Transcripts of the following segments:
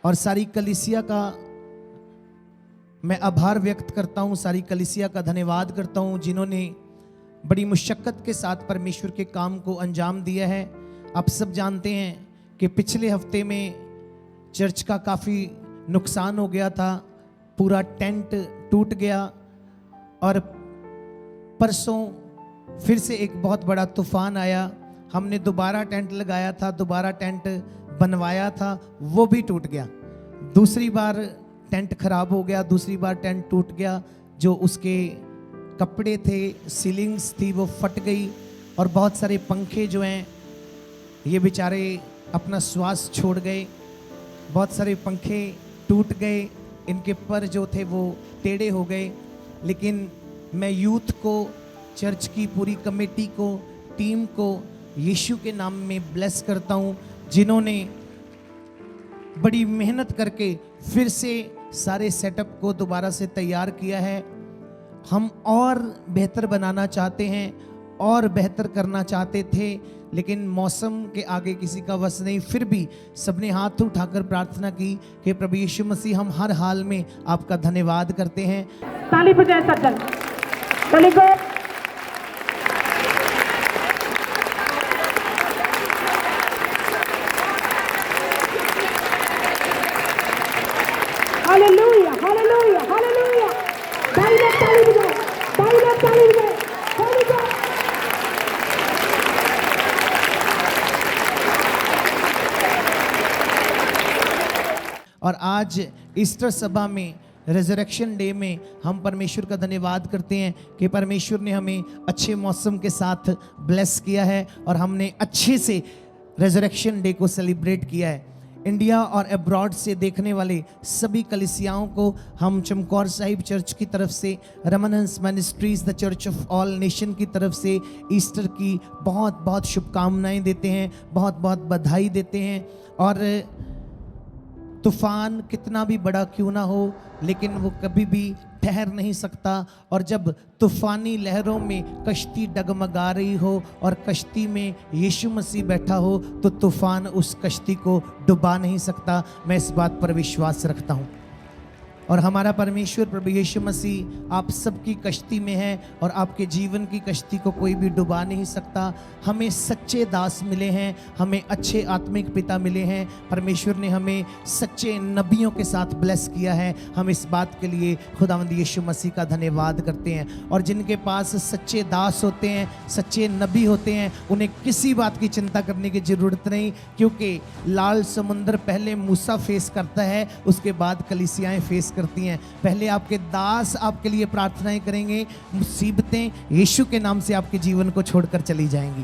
और सारी कलीसिया का मैं आभार व्यक्त करता हूँ, सारी कलीसिया का धन्यवाद करता हूँ जिन्होंने बड़ी मुशक्कत के साथ परमेश्वर के काम को अंजाम दिया है। आप सब जानते हैं कि पिछले हफ्ते में चर्च का काफ़ी नुकसान हो गया था, पूरा टेंट टूट गया और परसों फिर से एक बहुत बड़ा तूफान आया। हमने दोबारा टेंट लगाया था, दोबारा टेंट बनवाया था, वो भी टूट गया। दूसरी बार टेंट खराब हो गया, दूसरी बार टेंट टूट गया। जो उसके कपड़े थे, सीलिंग्स थी, वो फट गई और बहुत सारे पंखे जो हैं ये बेचारे अपना श्वास छोड़ गए। बहुत सारे पंखे टूट गए, इनके पर जो थे वो टेढ़े हो गए। लेकिन मैं यूथ को, चर्च की पूरी कमेटी को, टीम को यीशु के नाम में ब्लेस करता हूँ, जिन्होंने बड़ी मेहनत करके फिर से सारे सेटअप को दोबारा से तैयार किया है। हम और बेहतर बनाना चाहते हैं और बेहतर करना चाहते थे, लेकिन मौसम के आगे किसी का वश नहीं। फिर भी सबने हाथ उठाकर प्रार्थना की कि प्रभु यीशु मसीह, हम हर हाल में आपका धन्यवाद करते हैं। ताली बजाएं सज्जन। बोले go. Hallelujah, hallelujah, hallelujah. Bible ताली बजाओ, बाइबल ताली बजाओ। बोले गो। और आज ईस्टर सभा में, रेजरेक्शन डे में हम परमेश्वर का धन्यवाद करते हैं कि परमेश्वर ने हमें अच्छे मौसम के साथ ब्लेस किया है और हमने अच्छे से रेजरेक्शन डे को सेलिब्रेट किया है। इंडिया और अब्रॉड से देखने वाले सभी कलीसियाओं को हम चमकौर साहिब चर्च की तरफ से, Ramanhans ministries the church of all nation की तरफ से ईस्टर की बहुत बहुत शुभकामनाएं देते हैं, बहुत बहुत बधाई देते हैं। और तूफान कितना भी बड़ा क्यों ना हो, लेकिन वो कभी भी ठहर नहीं सकता। और जब तूफानी लहरों में कश्ती डगमगा रही हो और कश्ती में यीशु मसीह बैठा हो, तो तूफान उस कश्ती को डुबा नहीं सकता। मैं इस बात पर विश्वास रखता हूँ। और हमारा परमेश्वर प्रभु यीशु मसीह आप सबकी कश्ती में है और आपके जीवन की कश्ती को कोई भी डुबा नहीं सकता। हमें सच्चे दास मिले हैं, हमें अच्छे आत्मिक पिता मिले हैं, परमेश्वर ने हमें सच्चे नबियों के साथ ब्लेस किया है। हम इस बात के लिए खुदावंद यीशु मसीह का धन्यवाद करते हैं। और जिनके पास सच्चे दास होते हैं, सच्चे नबी होते हैं, उन्हें किसी बात की चिंता करने की ज़रूरत नहीं, क्योंकि लाल समुंदर पहले मूसा फेस करता है, उसके बाद कलीसियाएँ फेस करती हैं। पहले आपके दास आपके लिए प्रार्थनाएं करेंगे, मुसीबतें यीशु के नाम से आपके जीवन को छोड़कर चली जाएंगी।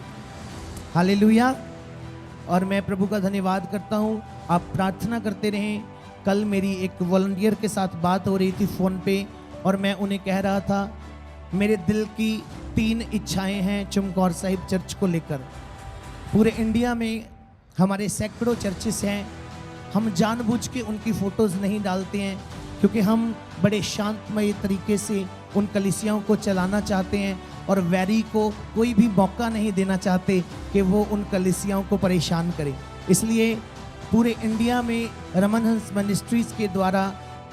हालेलुया। और मैं प्रभु का धन्यवाद करता हूं, आप प्रार्थना करते रहें। कल मेरी एक वॉलंटियर के साथ बात हो रही थी फ़ोन पे, और मैं उन्हें कह रहा था मेरे दिल की 3 इच्छाएं हैं चमकौर साहिब चर्च को लेकर। पूरे इंडिया में हमारे सैकड़ों चर्चेस हैं, हम जानबूझ के उनकी फ़ोटोज़ नहीं डालते हैं, क्योंकि हम बड़े शांतमय तरीके से उन कलीसियाओं को चलाना चाहते हैं और वैरी को कोई भी मौका नहीं देना चाहते कि वो उन कलीसियाओं को परेशान करे। इसलिए पूरे इंडिया में रमनहंस मिनिस्ट्रीज़ के द्वारा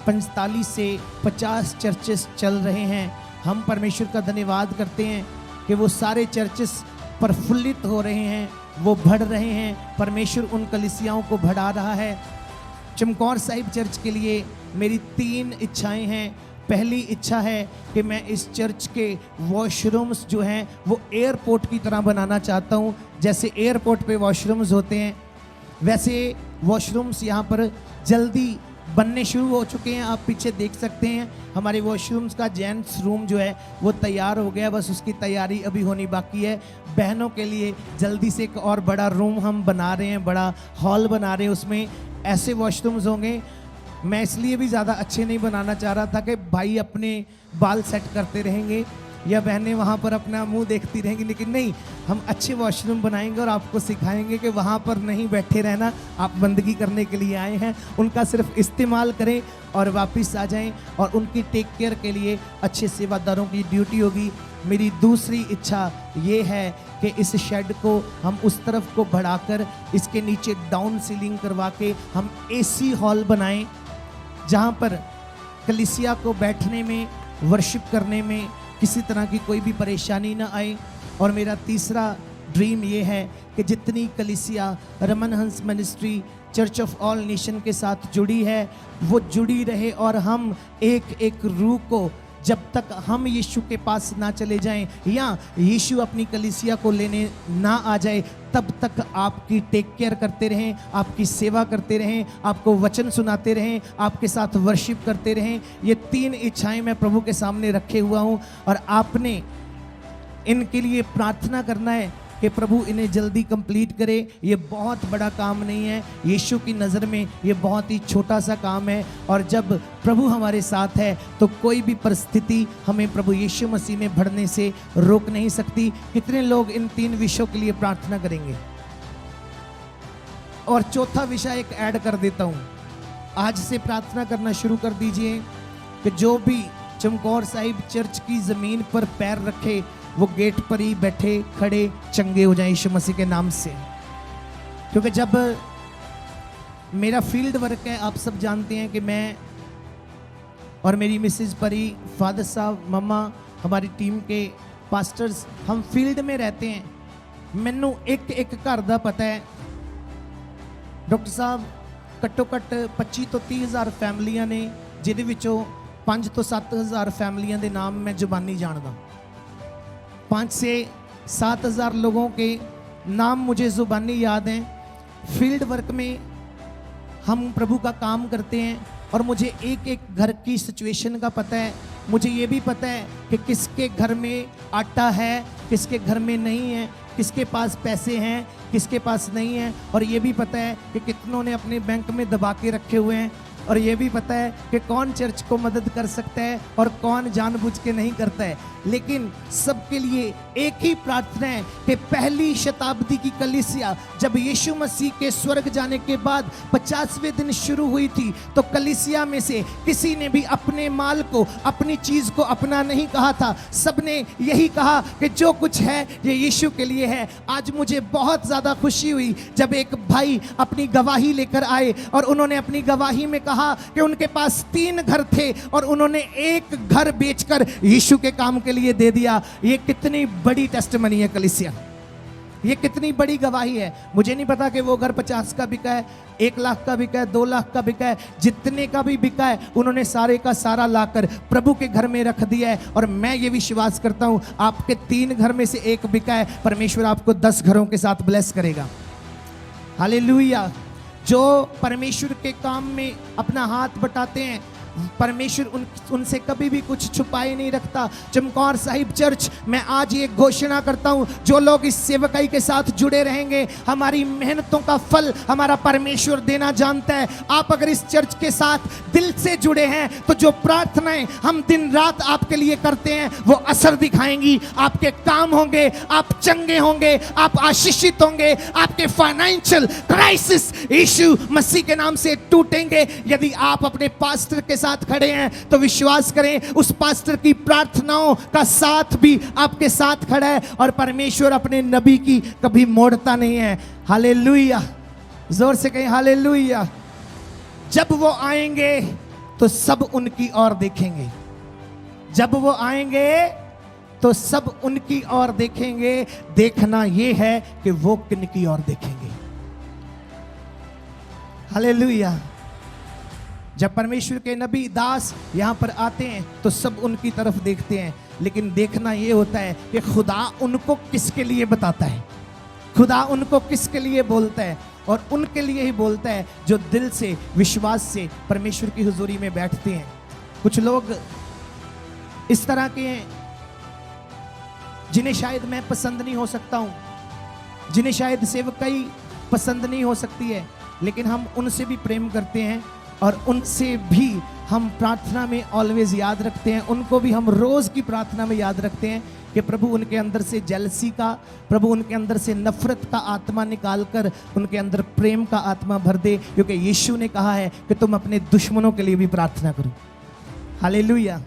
45 से 50 चर्चेस चल रहे हैं। हम परमेश्वर का धन्यवाद करते हैं कि वो सारे चर्चेस प्रफुल्लित हो रहे हैं, वो बढ़ रहे हैं। परमेश्वर उन कलीसियाओं को बढ़ा रहा है। चमकौर साहिब चर्च के लिए मेरी 3 इच्छाएं हैं। पहली इच्छा है कि मैं इस चर्च के वॉशरूम्स जो हैं वो एयरपोर्ट की तरह बनाना चाहता हूं। जैसे एयरपोर्ट पे वॉशरूम्स होते हैं, वैसे वॉशरूम्स यहाँ पर जल्दी बनने शुरू हो चुके हैं। आप पीछे देख सकते हैं हमारे वॉशरूम्स का जेंट्स रूम जो है वो तैयार हो गया, बस उसकी तैयारी अभी होनी बाकी है। बहनों के लिए जल्दी से एक और बड़ा रूम हम बना रहे हैं, बड़ा हॉल बना रहे हैं, उसमें ऐसे वॉशरूम्स होंगे। मैं इसलिए भी ज़्यादा अच्छे नहीं बनाना चाह रहा था कि भाई अपने बाल सेट करते रहेंगे या बहनें वहाँ पर अपना मुंह देखती रहेंगी, लेकिन नहीं, हम अच्छे वॉशरूम बनाएंगे और आपको सिखाएंगे कि वहाँ पर नहीं बैठे रहना। आप बंदगी करने के लिए आए हैं, उनका सिर्फ इस्तेमाल करें और वापस आ जाएं। और उनकी टेक केयर के लिए अच्छे सेवादारों की ड्यूटी होगी। मेरी दूसरी इच्छा ये है कि इस शेड को हम उस तरफ को बढ़ाकर इसके नीचे डाउन सीलिंग करवा के हम एसी हॉल बनाएं, जहाँ पर कलीसिया को बैठने में, वर्शिप करने में किसी तरह की कोई भी परेशानी ना आए। और मेरा तीसरा ड्रीम ये है कि जितनी कलीसिया रमन हंस ministry church of all nation के साथ जुड़ी है वो जुड़ी रहे, और हम एक एक रूह को जब तक हम यीशु के पास ना चले जाएं या यीशु अपनी कलीसिया को लेने ना आ जाए तब तक आपकी टेक केयर करते रहें, आपकी सेवा करते रहें, आपको वचन सुनाते रहें, आपके साथ वर्शिप करते रहें। ये 3 इच्छाएं मैं प्रभु के सामने रखे हुआ हूँ, और आपने इनके लिए प्रार्थना करना है कि प्रभु इन्हें जल्दी कंप्लीट करे। ये बहुत बड़ा काम नहीं है, यीशु की नज़र में ये बहुत ही छोटा सा काम है। और जब प्रभु हमारे साथ है तो कोई भी परिस्थिति हमें प्रभु यीशु मसीह में बढ़ने से रोक नहीं सकती। कितने लोग इन 3 विषयों के लिए प्रार्थना करेंगे? और चौथा विषय एक ऐड कर देता हूँ, आज से प्रार्थना करना शुरू कर दीजिए कि जो भी चमकौर साहिब चर्च की ज़मीन पर पैर रखे वो गेट पर ही बैठे खड़े चंगे हो जाएं यीशु मसीह के नाम से। क्योंकि जब मेरा फील्ड वर्क है, आप सब जानते हैं कि मैं और मेरी मिसेज परी, फादर साहब, मम्मा, हमारी टीम के पास्टर्स, हम फील्ड में रहते हैं। मैनू एक एक घर दा पता है। डॉक्टर साहब घट्टो घट्ट 25 ਤੋਂ 30 हज़ार फैमिलियां ने, जिहदे विचों 5 ਤੋਂ 7 हज़ार फैमिलियां दे नाम मैं जुबानी जानदा। 5 से 7 हज़ार लोगों के नाम मुझे ज़ुबानी याद हैं। फील्ड वर्क में हम प्रभु का काम करते हैं और मुझे एक एक घर की सिचुएशन का पता है। मुझे ये भी पता है कि किसके घर में आटा है, किसके घर में नहीं है, किसके पास पैसे हैं, किसके पास नहीं है। और ये भी पता है कि कितनों ने अपने बैंक में दबा के रखे हुए हैं। और ये भी पता है कि कौन चर्च को मदद कर सकता है और कौन जानबूझ के नहीं करता है। लेकिन सबके लिए एक ही प्रार्थना है कि पहली शताब्दी की कलीसिया जब यीशु मसीह के स्वर्ग जाने के बाद 50वें दिन शुरू हुई थी, तो कलीसिया में से किसी ने भी अपने माल को, अपनी चीज को अपना नहीं कहा था। सबने यही कहा कि जो कुछ है ये यीशु के लिए है। आज मुझे बहुत ज्यादा खुशी हुई जब एक भाई अपनी गवाही लेकर आए और उन्होंने अपनी गवाही में कहा कि उनके पास 3 घर थे और उन्होंने एक घर बेचकर यीशु के काम के लिए दे दिया। ये कितनी बड़ी टेस्टिमनी है कलीसिया, ये कितनी बड़ी गवाही है। मुझे नहीं पता कि वो घर 50 का बिका है, 1 लाख का बिका है, 2 लाख का बिका है, जितने का भी बिका है उन्होंने सारे का सारा लाकर प्रभु के घर में रख दिया है। और मैं ये विश्वास करता हूं आपके 3 घर में से 1 बिका है, परमेश्वर आपको 10 घरों के साथ ब्लेस करेगा। हालेलुया। जो परमेश्वर के काम में अपना हाथ बटाते हैं, परमेश्वर उनसे कभी भी कुछ छुपाए नहीं रखता। चमकौर साहिब चर्च, मैं आज ये घोषणा करता हूं, जो लोग इस सेवकाई के साथ जुड़े रहेंगे, हमारी मेहनतों का फल हमारा परमेश्वर देना जानता है। आप अगर इस चर्च के साथ दिल से जुड़े हैं तो जो प्रार्थनाएं हम दिन रात आपके लिए करते हैं वो असर दिखाएंगी। आपके काम होंगे, आप चंगे होंगे, आप आशीषित होंगे, आपके फाइनेंशियल क्राइसिस यीशु मसीह के नाम से टूटेंगे। यदि आप अपने पास्टर के साथ खड़े हैं तो विश्वास करें उस पास्टर की प्रार्थनाओं का साथ भी आपके साथ खड़ा है और परमेश्वर अपने नबी की कभी मोड़ता नहीं है। हालेलुया। जोर से कहें हालेलुया। जब वो आएंगे तो सब उनकी ओर देखेंगे। जब वो आएंगे तो सब उनकी ओर देखेंगे। देखना ये है कि वो किनकी ओर देखेंगे। हालेलुया। जब परमेश्वर के नबी दास यहाँ पर आते हैं तो सब उनकी तरफ देखते हैं, लेकिन देखना ये होता है कि खुदा उनको किसके लिए बताता है, खुदा उनको किसके लिए बोलता है। और उनके लिए ही बोलता है जो दिल से, विश्वास से परमेश्वर की हुजूरी में बैठते हैं। कुछ लोग इस तरह के हैं जिन्हें शायद मैं पसंद नहीं हो सकता हूँ, जिन्हें शायद सेवकाई पसंद नहीं हो सकती है, लेकिन हम उनसे भी प्रेम करते हैं और उनसे भी हम प्रार्थना में ऑलवेज याद रखते हैं। उनको भी हम रोज़ की प्रार्थना में याद रखते हैं कि प्रभु उनके अंदर से जेलसी का, प्रभु उनके अंदर से नफरत का आत्मा निकाल कर उनके अंदर प्रेम का आत्मा भर दे, क्योंकि यीशु ने कहा है कि तुम अपने दुश्मनों के लिए भी प्रार्थना करो। हालेलुया।